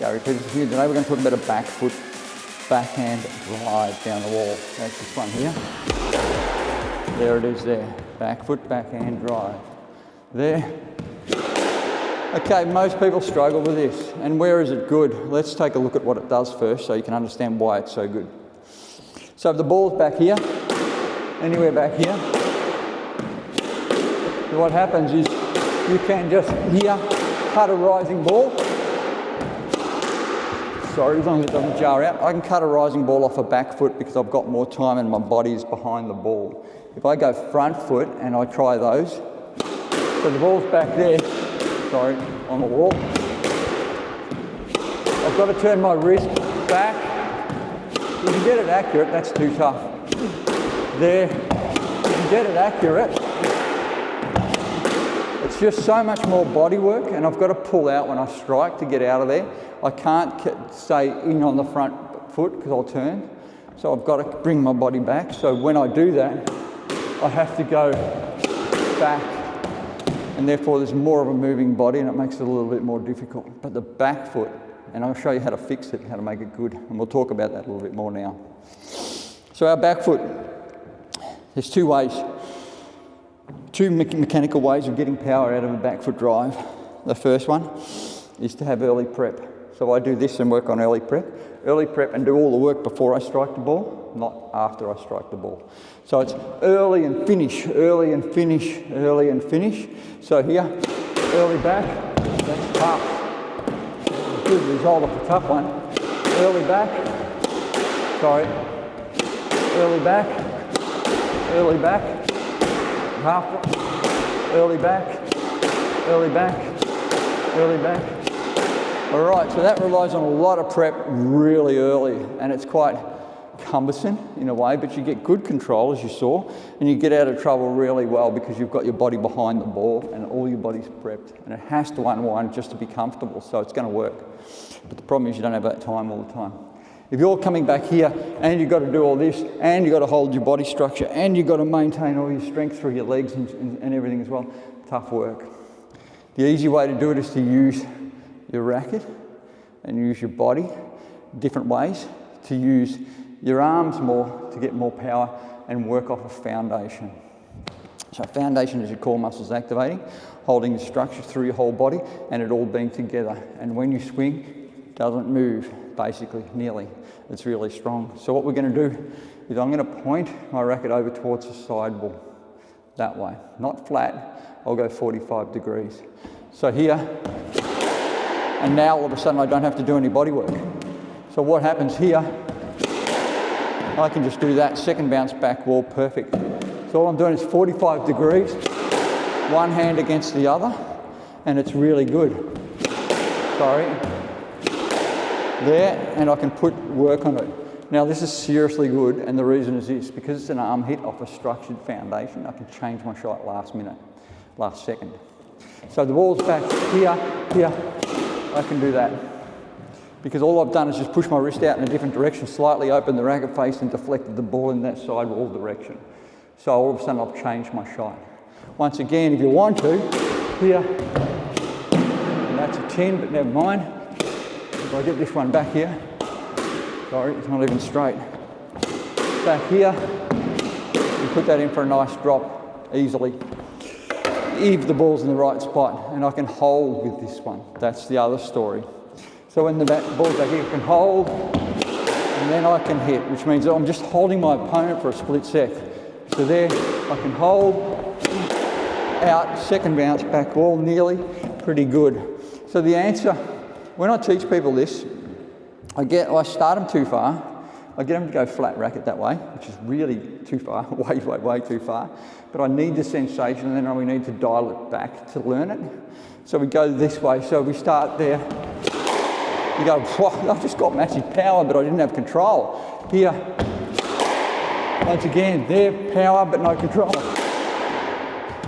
Gary Peters here. Today we're going to talk about a back foot backhand drive down the wall. That's this one here. There it is there. Back foot backhand drive. There. Okay, most people struggle with this. And where is it good? Let's take a look at what it does first so you can understand why it's so good. So if the ball's back here, anywhere back here, what happens is you can just here cut a rising ball. Sorry, as long as it doesn't jar out. I can cut a rising ball off a back foot because I've got more time and my body is behind the ball. If I go front foot and I try those, so the ball's back there, sorry, on the wall. I've got to turn my wrist back. If you get it accurate, that's too tough. There, if you get it accurate, it's just so much more body work, and I've got to pull out when I strike to get out of there. I can't stay in on the front foot because I'll turn. So I've got to bring my body back. So when I do that, I have to go back, and therefore there's more of a moving body and it makes it a little bit more difficult. But the back foot, and I'll show you how to fix it, how to make it good, and we'll talk about that a little bit more now. So our back foot, there's two ways. Two mechanical ways of getting power out of a back foot drive. The first one is to have early prep. So I do this and work on early prep. Early prep and do all the work before I strike the ball, not after I strike the ball. So it's early and finish, early and finish, early and finish. So here, early back, that's tough. Good result of a tough one. Early back, sorry, early back, early back, half, early back, early back, early back. All right, so that relies on a lot of prep really early, and it's quite cumbersome in a way, but you get good control, as you saw, and you get out of trouble really well because you've got your body behind the ball and all your body's prepped, and it has to unwind just to be comfortable, so it's going to work. But the problem is you don't have that time all the time. If you're coming back here and you've got to do all this, and you've got to hold your body structure, and you've got to maintain all your strength through your legs and everything as well, tough work. The easy way to do it is to use your racket and use your body different ways, to use your arms more to get more power and work off a foundation. So foundation is your core muscles activating, holding the structure through your whole body and it all being together. And when you swing, it doesn't move, basically, nearly. It's really strong. So what we're going to do is I'm going to point my racket over towards the sideball, that way, not flat. I'll go 45 degrees. So here, and now all of a sudden I don't have to do any body work. So what happens here, I can just do that, second bounce back wall, perfect. So all I'm doing is 45 degrees, one hand against the other, and it's really good. Sorry. There, and I can put work on it. Now this is seriously good, and the reason is this, because it's an arm hit off a structured foundation, I can change my shot last minute, last second. So the ball's back here, I can do that. Because all I've done is just push my wrist out in a different direction, slightly open the racket face and deflected the ball in that sidewall direction. So all of a sudden I've changed my shot. Once again, if you want to, here, and that's a 10, but never mind. If I get this one back here, sorry, it's not even straight. Back here, you put that in for a nice drop, easily. If the ball's in the right spot, and I can hold with this one. That's the other story. So when the ball's back here, I can hold, and then I can hit, which means I'm just holding my opponent for a split sec. So there, I can hold, out, second bounce, back wall, nearly, pretty good. So the answer, when I teach people this, I start them too far. I get them to go flat racket that way, which is really too far, way too far. But I need the sensation, and then we need to dial it back to learn it. So we go this way. So we start there. You go, I've just got massive power, but I didn't have control. Here, once again, there, power, but no control.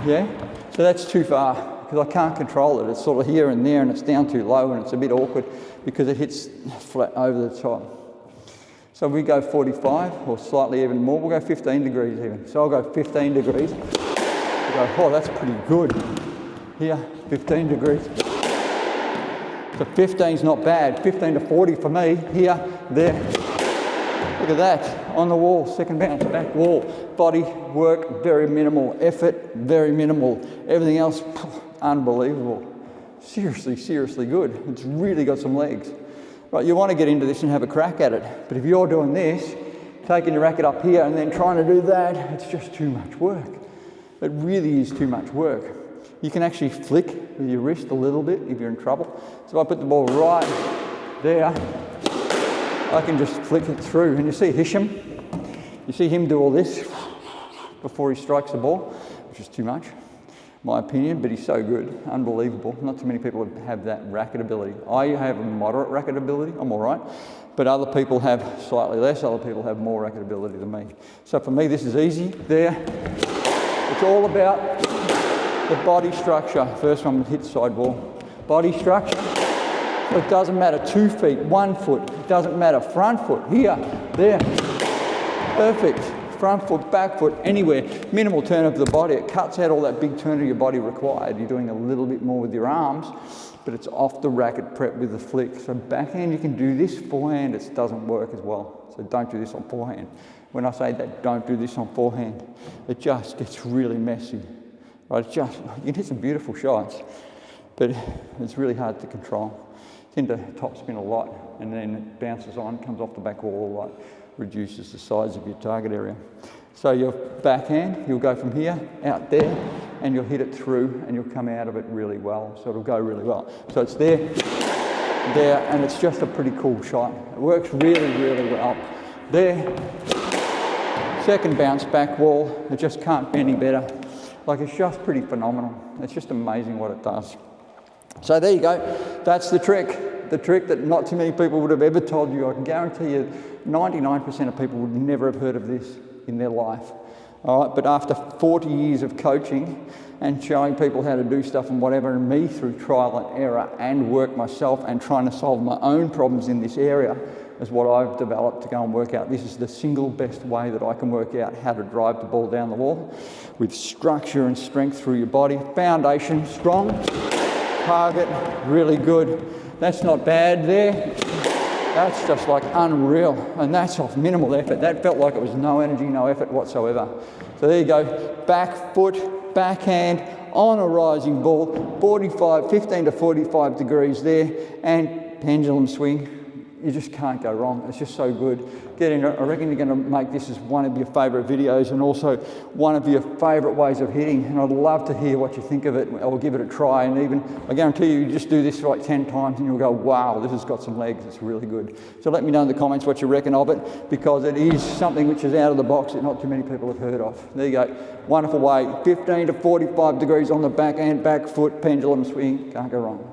Yeah? So that's too far, because I can't control it. It's sort of here and there, and it's down too low, and it's a bit awkward, because it hits flat over the top. So we go 45, or slightly even more. We'll go 15 degrees even. So I'll go 15 degrees. You go, oh, that's pretty good. Here, 15 degrees. So 15's not bad. 15 to 40 for me, here, there. Look at that, on the wall, second bounce, back wall. Body work, very minimal. Effort, very minimal. Everything else, unbelievable. Seriously, seriously good. It's really got some legs. Right, you want to get into this and have a crack at it. But if you're doing this, taking your racket up here and then trying to do that, it's just too much work. It really is too much work. You can actually flick with your wrist a little bit if you're in trouble. So if I put the ball right there, I can just flick it through. And you see Hisham, you see him do all this before he strikes the ball, which is too much, my opinion, but he's so good, unbelievable. Not too many people have that racket ability. I have a moderate racket ability, I'm all right, but other people have slightly less, other people have more racket ability than me. So for me, this is easy, there. It's all about the body structure. First one would hit side wall. Body structure, so it doesn't matter 2 feet, 1 foot, it doesn't matter front foot, here, there, perfect. Front foot, back foot, anywhere. Minimal turn of the body. It cuts out all that big turn of your body required. You're doing a little bit more with your arms, but it's off the racket prep with the flick. So backhand, you can do this. Forehand, it doesn't work as well. So don't do this on forehand. When I say that, don't do this on forehand. It just gets really messy. Right? It's just, you can hit some beautiful shots, but it's really hard to control. You tend to topspin a lot, and then it bounces on, comes off the back wall a lot. Reduces the size of your target area. So your backhand, you'll go from here, out there, and you'll hit it through, and you'll come out of it really well. So it'll go really well. So it's there, there, and it's just a pretty cool shot. It works really, really well. There, second bounce, back wall, it just can't be any better. Like, it's just pretty phenomenal. It's just amazing what it does. So there you go, that's the trick. The trick that not too many people would have ever told you. I can guarantee you 99% of people would never have heard of this in their life. All right, but after 40 years of coaching and showing people how to do stuff and whatever, and me through trial and error and work myself and trying to solve my own problems in this area, is what I've developed to go and work out. This is the single best way that I can work out how to drive the ball down the wall with structure and strength through your body. Foundation strong, target really good. That's not bad there. That's just like unreal. And that's off minimal effort. That felt like it was no energy, no effort whatsoever. So there you go. Back foot, backhand, on a rising ball, 15 to 45 degrees there, and pendulum swing. You just can't go wrong. It's just so good. Get in. I reckon you're going to make this as one of your favourite videos and also one of your favourite ways of hitting. And I'd love to hear what you think of it or give it a try. And even, I guarantee you just do this like 10 times and you'll go, wow, this has got some legs. It's really good. So let me know in the comments what you reckon of it, because it is something which is out of the box that not too many people have heard of. There you go. Wonderful way. 15 to 45 degrees on the backhand, back foot, pendulum swing. Can't go wrong.